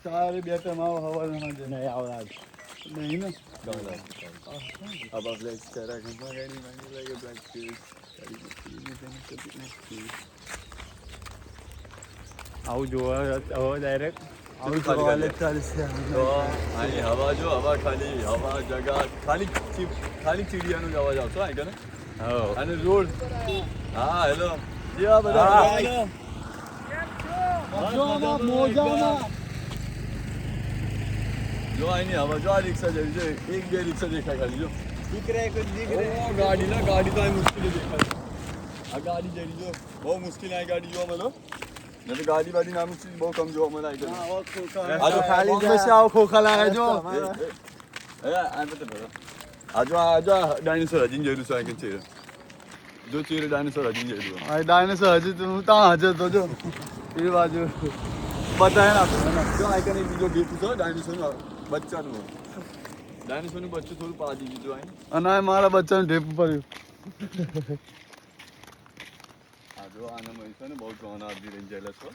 સારી બે ટાઈમ આવો હવા નહીં આવડા નહીં ને अब आप लाइक करा घुमा गाड़ी मांगी लगे ब्लैक फीस गाड़ी में कभी नहीं આવું જોવા હવે ડાયરેક્ટ આવું જોવા ચાલશે તો આની હવા જો હવા ખાલી હવા જગા ખાલી ખાલી ચીડિયાનો જ અવાજ આવતો આ ને હા અને રોડ હા હેલો જેવા બધા મોજામાં જો આની હવા જો આ રિક્ષા જેવી છે એક બે રિક્ષા દેખાય ખાલી જો દીક રહે કુછ દીક ઓ ગાડી ના ગાડી તો આ મુશ્કેલ દેખાય આ ગાડી જેવી જો બહુ મુશ્કેલ આ ગાડી જોવા મળો નહીં તો ગાડી વાડી નામ થી બહુ કમ જોવા મળે આ તો ખાલી જશે આવો ખોખા લાગે જો આ તો બરો આજો ડાયનોસોર હજી જેવું છે કે છે જો ચીરે ડાયનોસોર હજી જેવું આ ડાયનોસોર હજી તો હું ત્યાં હાજર તો જો એ બાજુ બતાય ના જો આ કને બીજો ગીત છે ડાયનોસોર બચ્ચાનું ડાયનોસોરનું બચ્ચું થોડું પાડી દીધું આઈ અને આ મારા બચ્ચાનું ઢેપ પડ્યું આ જો આને મળી છે ને બહુ જોના આદમી રહી જેલસ છો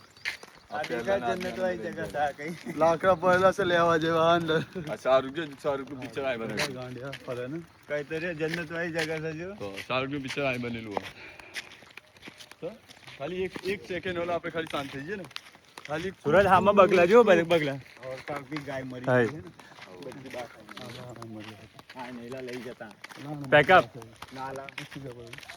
આ દેખા જન્નત વાળી જગह था कहीं લાકડા પહેલા છે લેવા જેવા અંદર આ 4 રૂપિયા પિક્ચર આઈ બનેલું ગાંડિયા ફરે ને कहीं तो रे जन्नत वाली जगह से जो તો 4 રૂપિયા પિક્ચર આઈ બનેલું તો ખાલી એક સેકન્ડ ઓલા આપણે ખાલી શાંત થઈ જઈએ ને ખાલી सूरज हामा बगला जो बगला और काफी गाय मरी हाय। है ना बच्ची बात है हाँ नेला ले जाता ના, ના, Pack up. ના, नाला